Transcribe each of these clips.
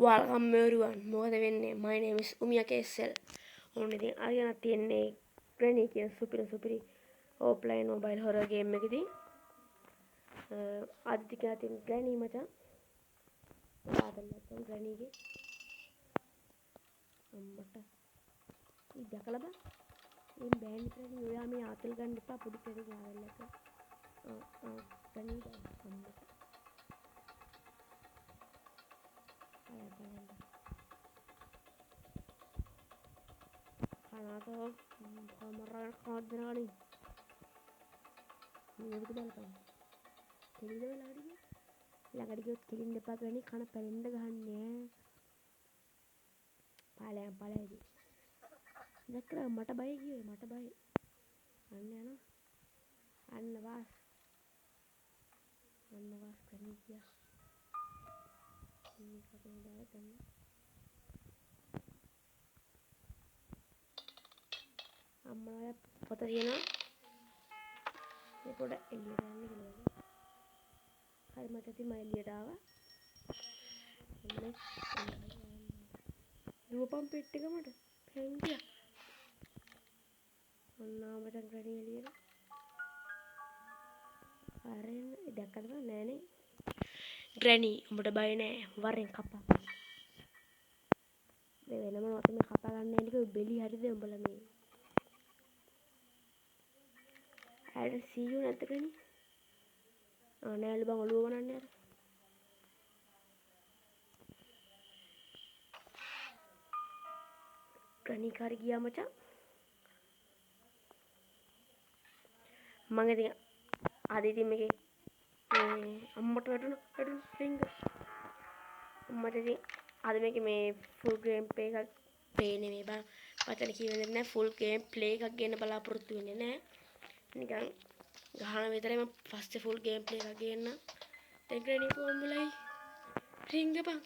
Welcome everyone. මොකද වෙන්නේ? My name is Umia KSL. ඕනේ ඉතින් අරගෙන තියන්නේ Granny කියන සුපිරි offline mobile horror game එකකින්. අද ටිකා තින් Granny මචං. ආදල් නැත්නම් Granny ගේ. අම්මට. ඊ දැකලා බා. මේ බෑන් Granny ඔයා මේ ආතල් ගන්න එපා පොඩි කෙනෙක් ආවල් එක. Granny අම්මට. Kanata kamera kadra ni මේක බලපන් කෙලිද වෙලාවද ළඟට ගියොත් කෙලින්න එපා ගන්නේ කන පැලෙන්න ගහන්නේ පාලයන් දැක්කලා මට බය කියේ මට බය අන්න යනවා අන්න වාස් කරන්නේ කියා මේක කොහෙන්ද ගන්න අම්මලා පොත තියෙනවා මේ පොඩ එළියට යන්න කියලා හරි මට ඉතින් මම එළියට ආවා රූපම් පෙට් එක මට හැංගියා ඔන්නා මචං Granny එළියට අරෙන් දැක්කද නෑනේ Granny උඹට බය නෑ වරෙන් කපා මේ වෙනම මොකද මේ කපා ගන්න එන්නේ බෙලි හරිද උඹලා මේ I don't see you නැද්ද Granny නෑලු බං ඔළුව වනන්නේ අර Granny කාරි ගියා මචං මම ඉතින් අද ඉතින් මේකේ අම්මට වැටුණා රින්ග අම්මට ඉතින් අද මේකේ මේ full gameplay එකක් play නෙමෙයි බං වචන කියවෙන්නේ නැහැ full gameplay එකක් ගන්න බලාපොරොත්තු වෙන්නේ නැහැ නිකන් ගහන විතරයි මම ෆස්ට් full gameplay එකක් ගේන්න දැන් Granny කොම්බලයි රින්ග බං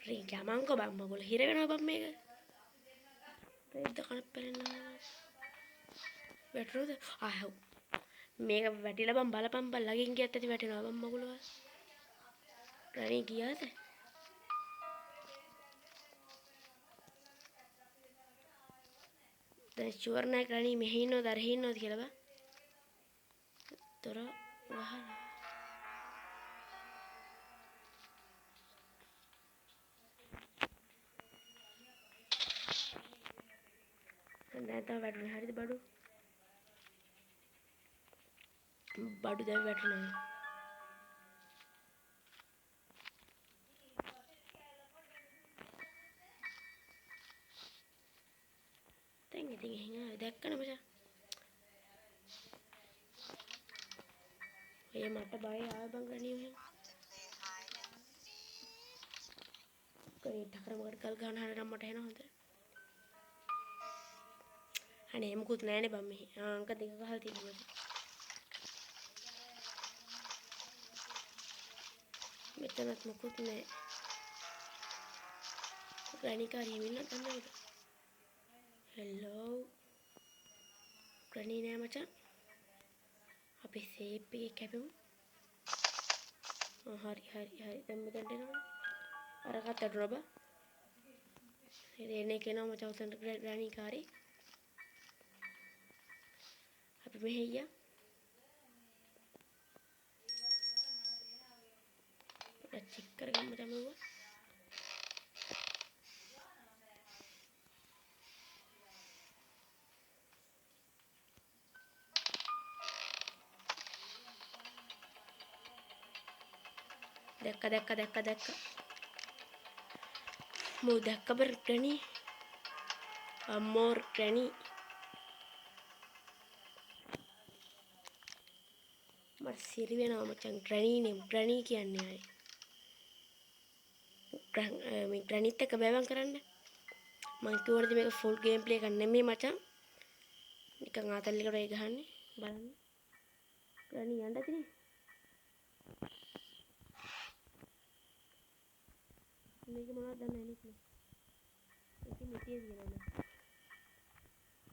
රින්ග මං බං මගොල්ල හිර වෙනවා බං මේක රෙද්ද කන පැලෙනවා වැටරුද ආහව් මේක වැටිලා බං බලපන් බං ළඟින් ගියත් ඇති වැටෙනවා බං මගුලව Granny ගියාද දැන් ෂුවර් නෑ Granny මෙහි ඉන්නවද අර ඉන්නවද කියලා බං තොර වහලා දැන් තව වැටුනේ හරිද බඩු දැන් වැටුණා දැන් ඉතින් එහෙනම් දැක්කන මචං ඔය මට බය ආව බං Granny එහෙනම් ටකර මකට කල් ගන්න හරියට මට එන හොඳ අනේ මොකුත් නෑනේ බං මෙහි අංක දෙක ගහලා තිබුණා මෙතනත් මොකුත් නෑ Granny කාරිය ඉන්නවද නැද්ද හෙලෝ Granny නෑ මචං අපි සේප් එකේ කැපෙමු හරි දැන් මෙතනට එනවා අරකට අඩුව බා එන්නේ කෙනා මචං උතන Granny කාරේ අපි මෙහෙ ගියා චෙක් කරගමු තමයි දැක්ක මෝ දැක්ක බර Granny අම්මෝර් Granny මට සිරි වෙනවා මචං Granny කියන්නේ මේ Grannyත් එක්ක බෑවම් කරන්න මං කිව්වනේ මේක full gameplay එකක් නෙමෙයි මචං නිකන් ආතල් එකට ඒ ගහන්නේ බලන්න Granny යන්න ඇතිනේ මේක මොනවද දන්නේ නැහැ නේ මේක මිටිය දිනනවා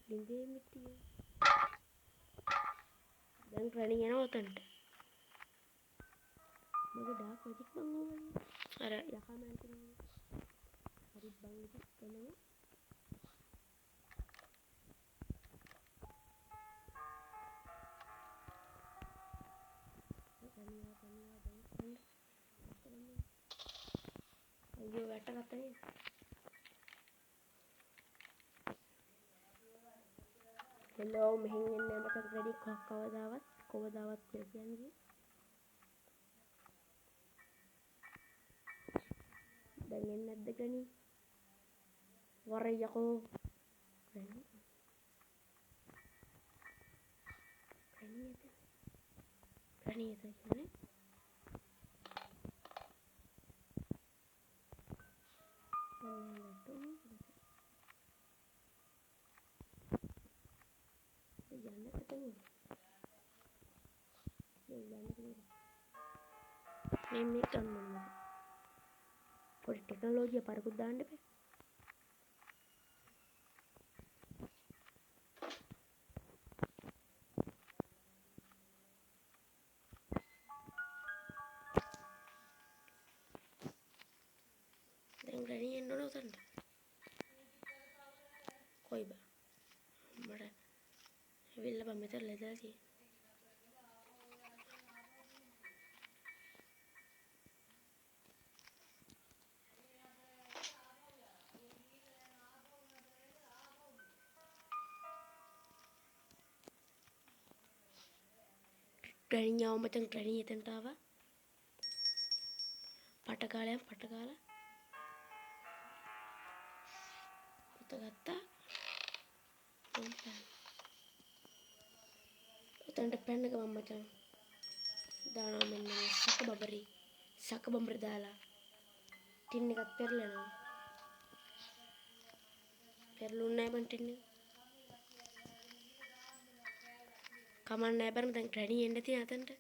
ලින්දේ මිටිය දැන් ග්‍රැනි යනවා උතන්ට. මගේ ඩාර්ක් මැජික් බං ඕගොල්ලෝ. අර යකා මෑන් කෙනා. හරි බං ඉතින් එනවා. අයියෝ වැටගත්තනේ. හෙලෝ මෙහෙන් එන්නේ මට ග්‍රැනි කවදාවත් කියන්නේ. දැන් එන්නේ නැද්ද ග්‍රැනි? වරයකෝ ග්‍රැනි කියන්නේ මේ ගන්න පොඩි ටෙක්නොලොජිය පරකුත් දාන්න බෑ. දැන් ග්‍රැනි එන්න ඕන උතන්ට. කොයි බා මට වෙල්ල බම් මෙතන ලැදලා තියෙන්නේ. ග්‍රැනි ආව මචං ග්‍රැනි එතනට ආවා. පටකාලයන් පටකාලා පුත ගත්තා. උතන්ට පැන්න ගමන් මචං දානවා මෙන්න මේ සක බඹරි දාලා ටින් එකත් පෙරලෙනවා. පෙරලුන්නේ නැහැ බං ටින් එක. කමන්න නැහැ බං දැන් ග්‍රැනි එන්න තියෙන අතන්ට.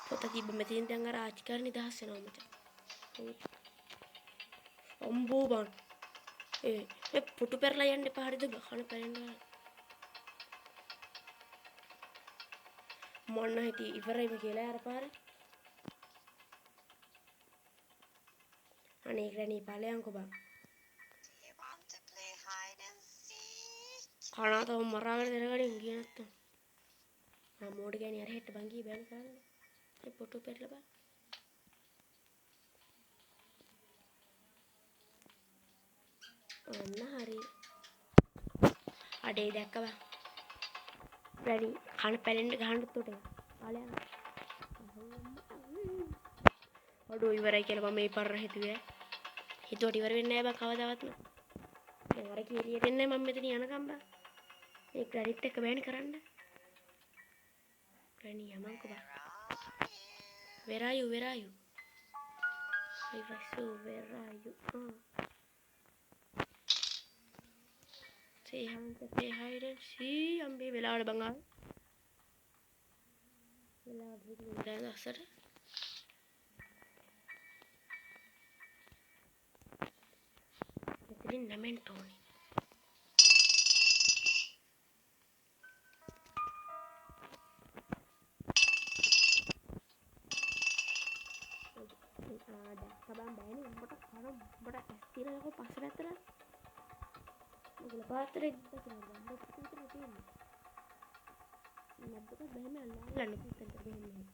පොත තිබ්බ මෙතනින් දැන් අර ආච්චිකාර නිදහස් වෙනවා මචං. අම්බෝ බං. ඒ පුටු පෙරලා යන්න එපා හරිද ගහන පැලෙන්න. මොන්න හිටි ඉවරයිම කියලා අර පාර. අනේ ග්‍රැනි ඵලයන්කෝ බං. කනතව මරාගෙන දෙනගඩින් ගියේ නැත්තම්. මම මෝඩ ගෑණි අර හෙට බං ගියේ බෑන කරන්න. ඒ පුටු පෙරලා බං. අන්න හරි. අඩේ දැක්ක බං. ග්‍රැනි කන පැලෙන්න ගහන්න උඩට. ඵලයන්. අඩෝ ඉවරයි කියලා මම මේ පරණ හිතුවේ. හිතුවට ඉවර වෙන්නේ නැහැ බං කවදාවත්ම. දැන් අර කීරිය දෙන්නේ මම මෙතන යනකම් බං. මේ ක්‍රෙඩිට් එක බෑනේ කරන්න. ග්‍රැනි යමන්කෝ බං. Where are you? Where are you? Where are you? Say hide and see. අම්බේ වෙලාවට බං ආවේ. වෙලාවට හිටින් දැන් අසර. මෙතනින් නැමෙන්න ඕනේ. දැක්ක බං බෑනේ උඹට කන උඹට ඇස් තියලා යකෝ පස්ස පැත්තට. මොකද පාත්‍රේ ඉස්සරහට බං දෙකට තියෙන්නේ. නැද්දක බෑම අල්ලන්න කිව්තන්ට බෑන්නේ.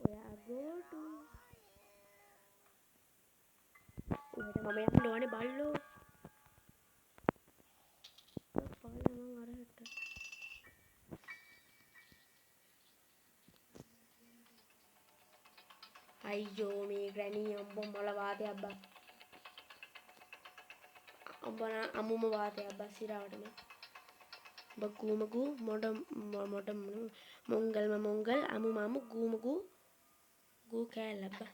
ඔයා ගෝටු. ඔයාට මම යන්න ඕනේ බල්ලෝ. පාලා මං අර හෙට. අයියෝ මේ ග්‍රැනි අම්බ මල වාතයක් බං. අම්බන අමුම වාතයක් බං සිරාවටම. බගුමගු මොඩ මොඩ මොංගල් අමු මාමු ගුමගු ගෝ කෑල්ලක් බා.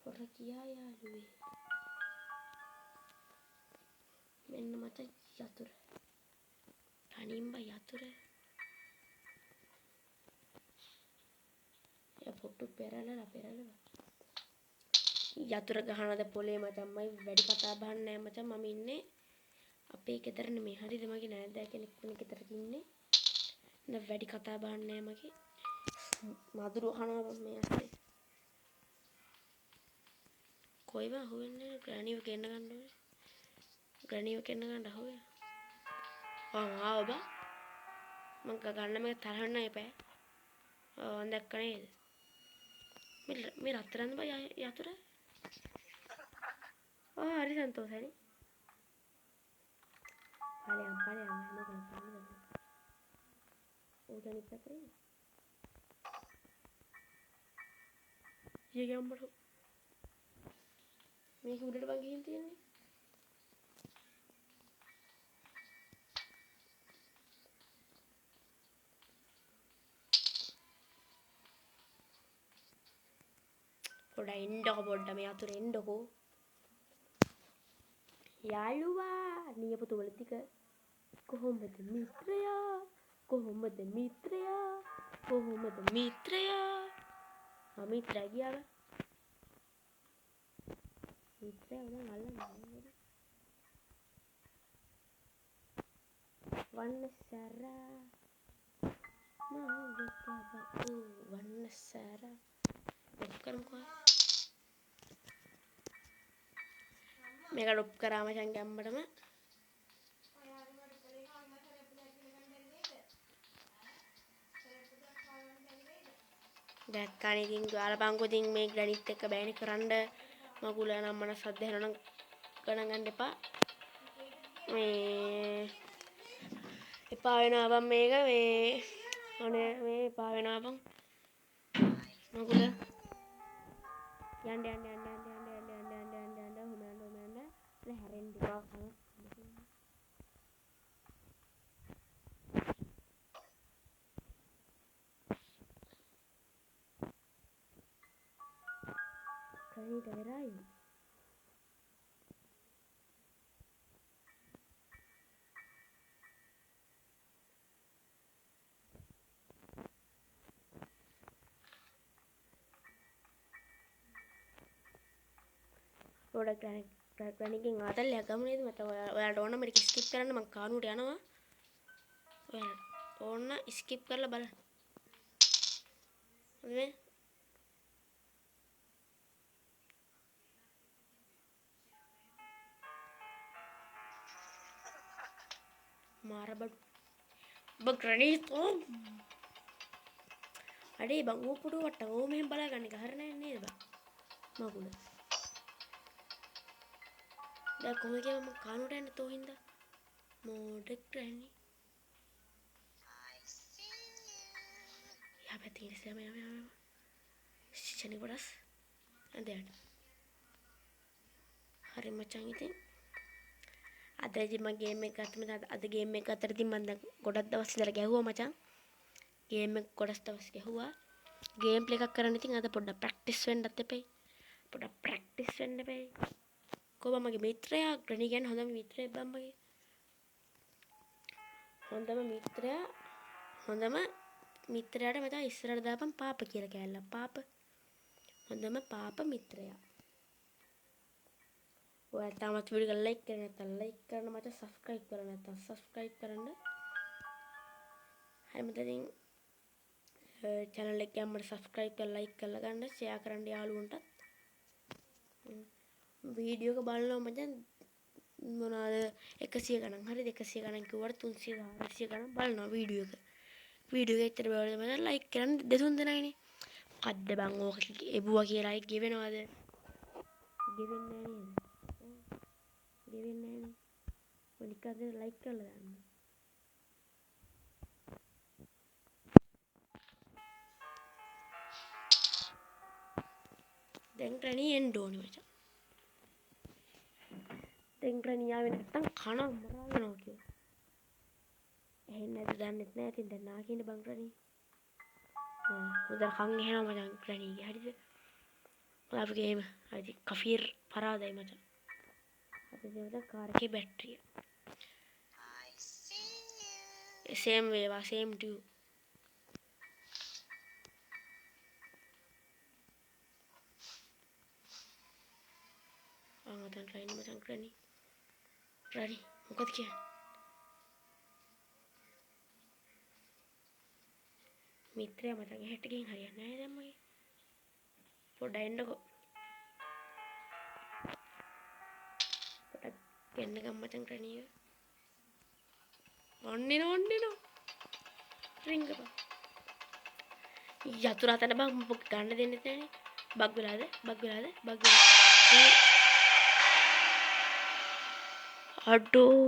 පොර කියා යාළුවේ. මෙන්න මචං යතුර. තනින්ම යතුර. පොට්ටු පෙරලලා. යතුර ගහනද පොලේ මචං මයි වැඩි කතා බහක් නෑ මචං මම ඉන්නේ අපේ ගෙදර නෙමෙයි හරිද මගේ නෑදෑ කෙනෙක් වෙන ගෙදරක ඉන්නේ. වැඩි කතා බහක් නෑ මගේ. මදුරු අහනවා මේ ඇස්සේ. කොයිව අහුවෙන්නේ ග්‍රැනිව ගෙන්න ගන්න ඕනේ. ග්‍රැනිව ගෙන්න ගන්න අහුවේ. ආව බා. මං ගන්න මේක තරහන්න එපා. දැක්ක නේද? මේ රත්තරන් බා යතුර. හරි සන්තෝෂයි. ඵලයන් මොකද කරන්නේ? ඕකනිත් පැත්තේ. ඊගේ අම්මට මේක උඩට බං ගිහින් තියෙන්නේ. පොඩ්ඩක් එන්නකො පොඩ්ඩක් මේ අතුරේ එන්නකො. යාළුවා නියපොතු වල ටික කොහොමද මිත්‍රයා? කොහොමද මිත්‍රයා? මිත්‍රා ගියාද? මිත්‍රයා උන් අල්ලන්නේ. වන්නසරා වන්නසරා කරමුකෝ. මේක ඩොප් කරාම මචං ගැම්මටම දැක්කානේ ඉතින් ගාලපංකෝ ඉතින් මේ ග්‍රැනිට් එක බෑනේ කරන්න මගුල නම් මනස අධ්‍යයන ගණන් ගන්න එපා මේ එපා වෙනවා බං මේක මේ අනේ මේ එපා වෙනවා බං මගුල යන්න හැරෙන්න එපා Kanita Verayu. ග්‍රැනිකින් ආතල්ලයක් ගමු නේද මට ඔයාලට ඕන මේක ස්කිප් කරන්න මම කානුවට යනවා ඔයාලට ඕන ස්කිප් කරලා බලන්න හරිනේ මාරබඩු ඔබ ග්‍රැනිට් අඩේ බං ඌ පුඩු වට්ට ඕ මෙහෙම බලාගන්න එක හරිනේ නේද බං මගුල දැන් කොහොමද කියලා මම කානුවට යන්නේ තෝ හින්දා මෝඩ ග්‍රැනි යා පැත්තේ ඉස්සෙම යම චනි කොටස් ඇඳයට හරි මචං ඉතින් අද ඉතින් මම ගේම් එක ගත්තම අද ගේම් එක අතර ඉතින් මම දැන් ගොඩක් දවස් ඉඳලා ගැහුවා මචං ගේම් එක ගොඩක් දවස් ගැහුවා ගේම් ප්ලේ එකක් කරන්න ඉතින් අද පොඩ්ඩක් ප්‍රැක්ටිස් වෙන්නත් එපේ පොඩ්ඩක් ප්‍රැක්ටිස් වෙන්න එපේ කොහොම මගේ මිත්‍රයා ග්‍රැනි කියන්නේ හොඳම මිත්‍රයෙක් බං මගේ හොඳම මිත්‍රයාට මචං ඉස්සරහට දාපන් පාප කියලා කෑල්ලක් පාප හොඳම පාප මිත්‍රයා ඔයාලා තාමත් වීඩියෝ එක ලයික් කරලා නැත්නම් ලයික් කරන්න මචං සබ්ස්ක්‍රයිබ් කරලා නැත්නම් සබ්ස්ක්‍රයිබ් කරන්න හරි මචං ඉතින් channel එක ගැම්මට සබ්ස්ක්‍රයිබ් කරලා ලයික් කරලා ගන්න ෂෙයා කරන්න යාළුවන්ටත් වීඩියෝ එක බලනවා මචං මොනවාද 100 ගණන් හරිද 100 ගණන් කිව්වට 300 400 ගණන් බලනවා වීඩියෝ එක ඇත්තට බලන්න මචං ලයික් කරන්න දෙතුන් දෙනයිනේ අද්ද බං ඕක එබුවා කියලා ලයික් ගෙවෙනවද ගෙවෙන්නේ නැහැ නේද ගෙවෙන්නේ නැහැ නේ මොනිකද ලයික් කරලා දාන්න දැන් ග්‍රැනි එන්න ඕනේ මචං. දැන් ග්‍රැනි ආවේ නැත්තම් කන මරා වෙනවා කියලා. එහෙන්නේ නැද්ද දන්නෙත් නෑ. ඉතින් දැන් නාකින්න බං ග්‍රැනි. හොඳට කන් එහෙනවා මචං ග්‍රැනිගේ. හරිද? අපි ගේම. හරි කෆීර් පරාදයි මචං. අපි දෙවද කාර් එකේ බැටරිය. same වේවා same to you. මචං ග්‍රැනි මොකද කියන්නේ? මිත්‍රයා මචං එහෙට ගිහින් හරියන්නේ නැහැ දැන් මගේ. පොඩ්ඩක් එන්නකෝ. පොඩ්ඩක් එන්න ගම් මචං ග්‍රැනි එක. ඔන්නිනෝ රින්ග බං. යතුරු හතන බං ගන්න දෙන්නෙත් නැහනේ. බග් වෙලාද? අඩෝ.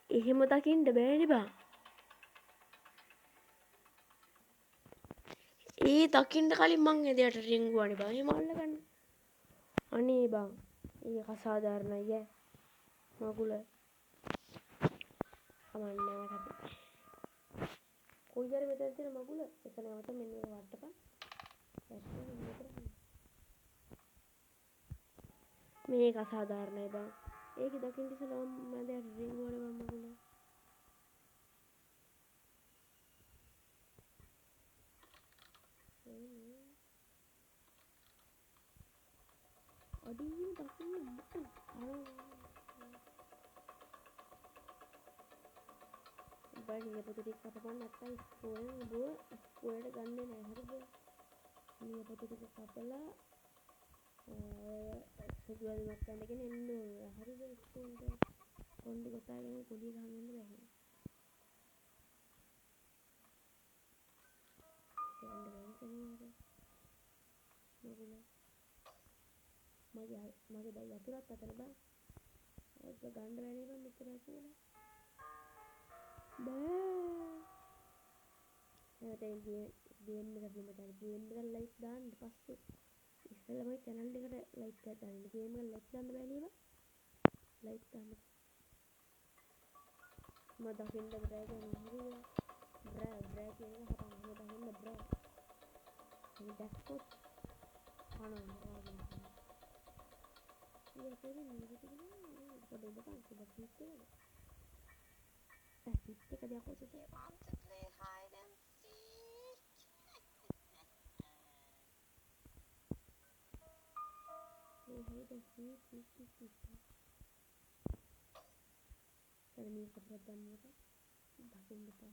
එහෙම දකින්න බෑනේ බං. ඒ දකින්න කලින් මං එදයට රින්ගුවානේ බං. එහෙම අල්ලගන්න. අනේ බං. ඒක අසාධාරණයි ඈ. මගුල. කමන්නේ මට. කොයිදර මෙතන තියෙන මගුල? එතන නැවත මෙන්න මේක වට්ටපන්. මේක අසාධාරණයි බං. ඒක දකින්න ඉස්සෙල්ලා මම දැන් රින්ගුවානේ බං මගුල. අඩිය දකින්න මොකද? බයි පොත ටික කපපන් නැත්තම් ස්කෝලේ ගන්නේ නැහැ හරිද? මේ පොත ටික කපලා සුදුවල්මක් ගන්නගෙන එන්න ඕනේ හරිද ස්කෝලේට? කොණ්ඩේ ගොතාගෙන පොඩි ගහන්න යන්න බෑ. මගේ බයි යතුරක් අතන බං. ඒක ගන්න බෑනේ බං මෙච්චර කියලා. බෑ. ඒකට ගේම් එක ලයික් දාන්න පස්සේ ඉස්සෙල්ලාම channel එකට ලයික් එකක් දාන්න. ගේම් එක ලයික් දාන්න බෑ නේද? ලයික් දාන්න. මම දකින්න බෑ නේද? බ්‍රෑ කියන එක හපන්න දකින්න බ්‍රෑ. මේ දැක්කොත් කනවා වගේ. ඒක දෙන්නේ පොඩි බකන් සුබ පිට එකද? පිට එක දෙයක් ඔතේ. You want to play hide and seek? Play hide and seek. Tadi ni keberadaan mereka. Bagian depan.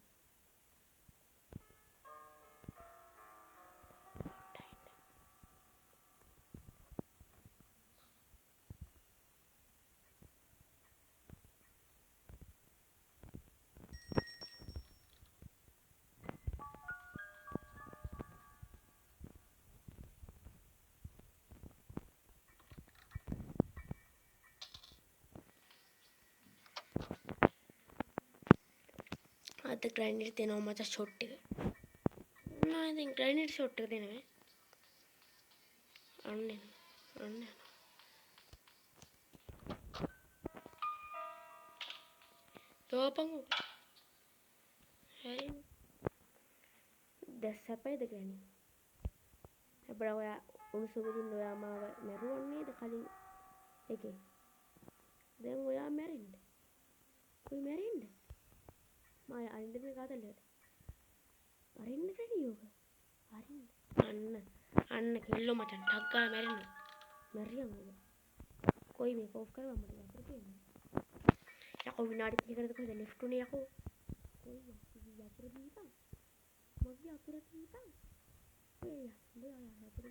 අද ග්‍රයින්ඩර් දෙනවා මචං ෂොට් එක. නෑ ඉතින් ග්‍රයින්ඩර් ෂොට් එක දෙනවා. අන්න. තෝපන්. හරි. දැස්සපයිද ග්‍රයින්ඩර්. හැබැයි ඔයා උණුසුමකින් ඔයා මාව මැරුවන් නේද කලින් එකේ. දැන් ඔයා මැරෙන්න. කොයි මැරෙන්න? මාය අරින්න මේ කාතලයට. අරින්න කැරියෝක. අරින්න. අන්න කෙල්ලෝ මචං ටක් ගාලා මැරෙන්න. මැරියන් ඔය. කොයි මේක ඔෆ් කරවන්න මට යතුරු තියෙන්නේ. යකෝ විනාඩි 3කටද කොහෙද ලෙෆ්ට් උනේ යකෝ. කොයි යතුරු දීපන්. මගේ යතුරු දීපන්. ඒ යතුරු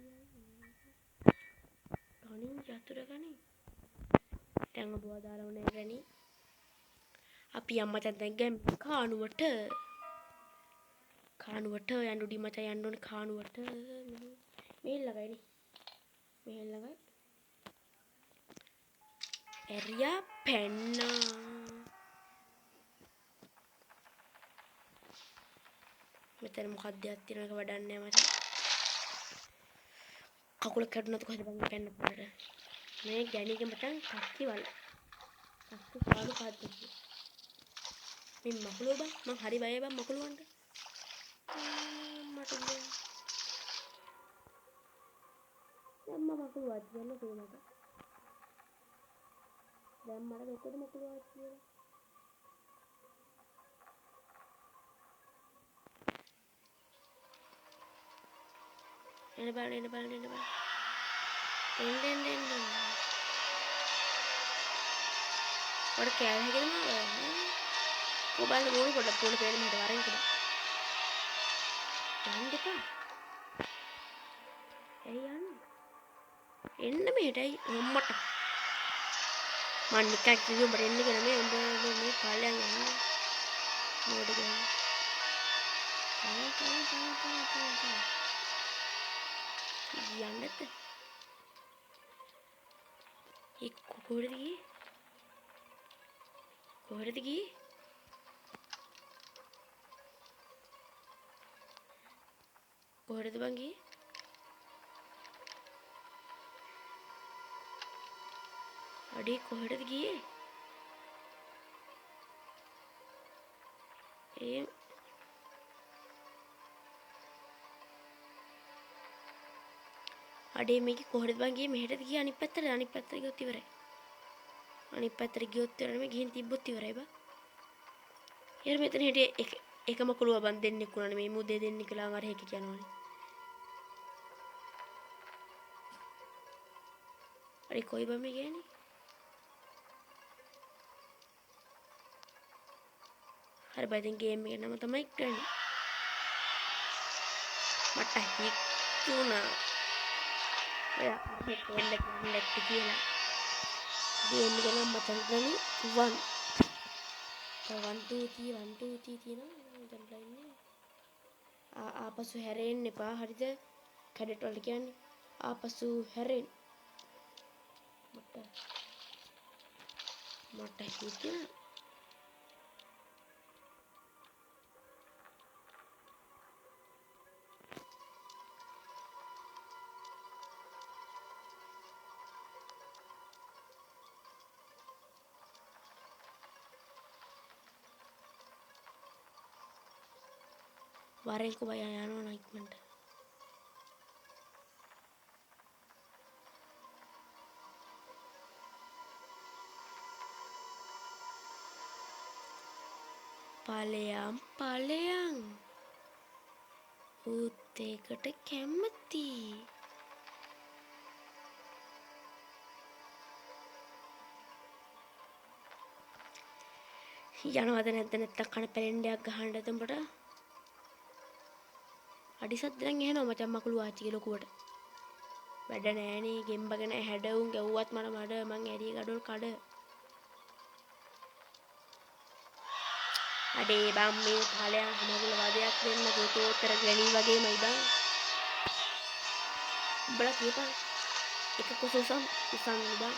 යතුරු ගනි. දැන් ඔබ දාලා උනේ ගනි. අපි අම්මට දැන් ගම් කානුවට යන්න උඩි මචං යන්න ඕනේ කානුවට. මෙහෙල් ළඟයි නේ. මෙහෙල් ළඟයි. එරියා පෙන්නා. මෙතන මොකක්ද යක් තියෙනවක වඩන්නේ මචං. කකුල කැඩුනත් කොහෙද බං කැන්න පුළුවන්. මේ ගැණික මචං කක්කි වල. කක්කි කාලු පාද්දි. මේ මකුලෝ බං මං හරි බයයි බං මකුලුවන්ට. මට ඉන්නේ. දැන් මම මකුලුවත් කියන්න තේමට. දැන් මට මොකද මකුලුවත් කියලා. එන්න බලන්න එන්න බලන්න එන්න බලන්න. එන්න. ඔර කෑව හැකේද මාව? කොබල් මොන පොඩ පොඩ පේන මට වරෙන් කියලා. යන්න එපා. ඇයි යන්නේ? එන්න මෙහෙටයි අම්මට. මං නිකන් කිව්ව උඹට එන්න කියලා මේ උඹ මේ කාලයන් යන්නේ. මොකද කියන්නේ? යන්නත්. ඒ කොහෙද ගියේ? කොහෙද ගියේ? කොහෙද බං ගියේ? අඩේ කොහෙද ගියේ? ඒ අඩේ මේක කොහෙද බං ගියේ? මෙහෙටද ගියේ අනිත් පැත්තට ගියොත් ඉවරයි. අනිත් පැත්තට ගියොත් ඉවරයි නෙමෙයි ගිහින් තිබ්බොත් ඉවරයි බං. ඊර මෙතන හිටියේ එකම කුළුව බං දෙන්නෙක් උනානේ මේ මුදේ දෙන්නෙක් කියලා අර හැකි කියනවනේ. අरे कोई बम में गया नहीं हर बार दिन गेम में ना मतलब मैं करनी मट्टा ही क्यों ना या मैं खेल लगती थी ना गेम में ना मतलब नहीं वन तो वन टू थी ना जब लाइन ने आपसु हेरेन ने पा हरिद कैडेट वाले क्या ने आपसु हेरेन मट्टा ही क्या वारें को भाई आया ना एक मिनट पालेयं උත්තේකට කැමති යනවද නැද්ද නැත්තම් කන පැලෙන්ඩයක් ගහන්නද උඹට අඩිසත් දැන් එහෙනවා මචං මකුළු ආච්චිගේ ලොකුවට වැඩ නෑනේ ගෙම්බගෙන හැඩවුන් ගැව්වත් මට මං ඇරිය ගඩොල් කඩ අඩේ බම් මේ පාලයන් මකුළු වදයක් දෙන්න ගෝතෝතර ගලී වගේමයි බං උඹලා කියපන් එක කුස උසන් බං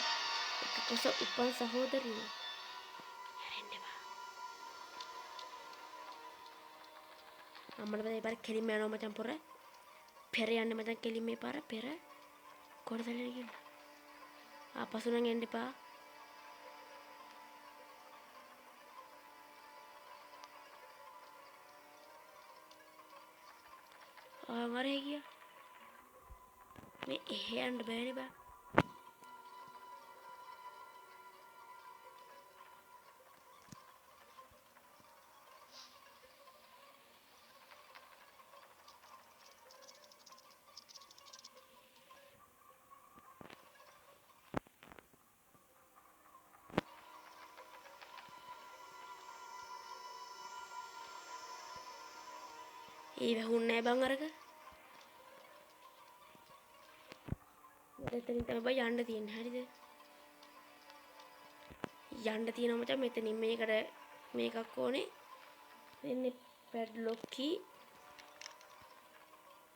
එක කුස උපන් සහෝදරියෝ අම්මලා මේ පාර කෙලින්ම යනවා මචං පොර පෙර යන්න මචං කෙලින්ම මේ පාර පෙර කොහෙද ගිහින් ආපසු නම් එන්න එපා ආවරේ ගියා මේ එහෙ යන්න බෑනේ බා ඒ වැහුන්නේ නෑ බං අරක මෙතනින් තමයි බං යන්න තියෙන්නේ හරිද යන්න තියෙනවා මචං මෙතනින් මේකට මේකක් ඕනේ එන්නේ පැඩ්ලොක් කී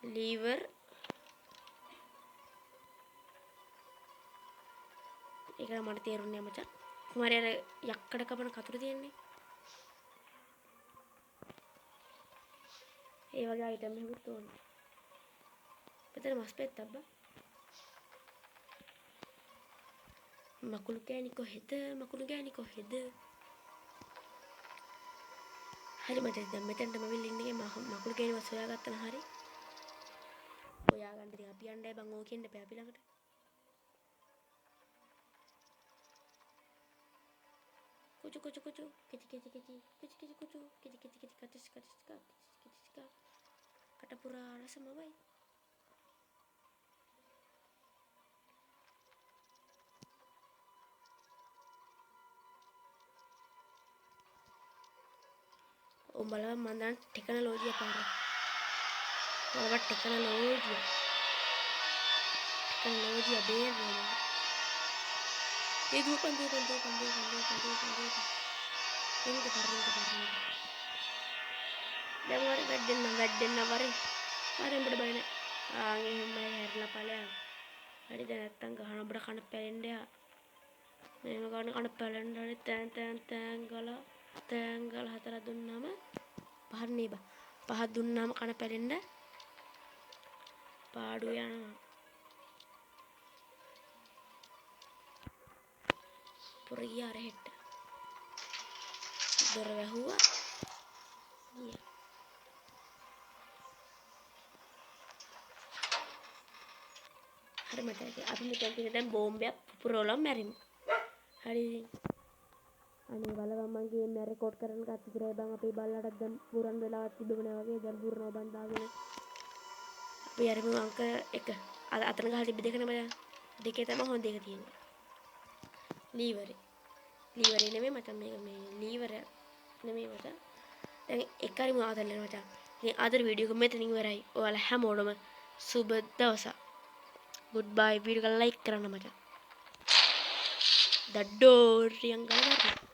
ලීවර් ඒක නම් මට තේරුන්නේ නෑ මචං කුමාරය අර යක්කඩ කපන කතුරු තියෙන්නේ ඒ වගේ අයිටම් එකකුත් ඕනේ. මෙතන මස් පෙත්තක් බා. මකුළු ගෑණි කොහෙද? මකුළු ගෑණි කොහෙද? හරි මචං දැන් මෙතනටම අවිල්ල ඉන්නේ මකුළු ගෑණිව සොයාගත්තා නම් හරි. හොයාගන්න ඉතින් අපි යන්නයි බං ඕක කියන්න එපා අපි ළඟට. Kucu kucu kucu kici kici kici kici kici kucu kici kici kici kacis kacis kacis kici kata pura rasa mawai umbala mandan teknologi apa lewat teknologi ber itu kan ini keparin dan mari gadden mari berbaine angin mai herla palen hari dan datang ke hana beda kana pelende ya මේ kana pelende hari තැංගල හතරක් දුන්නාම පහක් නේ බා පහක් දුන්නාම කන පැලෙන්න පාඩු යනවා පොර ගියා අර හෙට්ට දොර වැහුවා ගියා හරි මතකයි අපි මෙතන තියෙන දැන් බෝම්බයක් පුපුරවලා මැරිමු හරි අනේ බලවන් මං ගේම් එක රෙකෝඩ් කරන්න ගත්ත ඉතින් බං අපේ බල්ලාටත් දැන් පුරන් වෙලාවක් තිබුණ නෑ වගේ දැන් පුරනවා බන් දාගෙන අපි අරමු අංක 1 අතන ගහලා තිබ්බ දෙක නේ මචං දෙකේ තමයි හොඳ එක තියෙන්නේ ලීවරේ නෙමෙයි මචං මේක මේ ලීවර නෙමෙයි මචං දැන් එක හරි මොනවද කරන්න මචං ඉතින් අද වීඩියෝ එක මෙතනින් ඉවරයි ඔයාලා හැමෝටම සුබ දවසක් good bye වීඩියෝ එක ලයික් කරන්න මචං දඩෝ රියන් ගාලා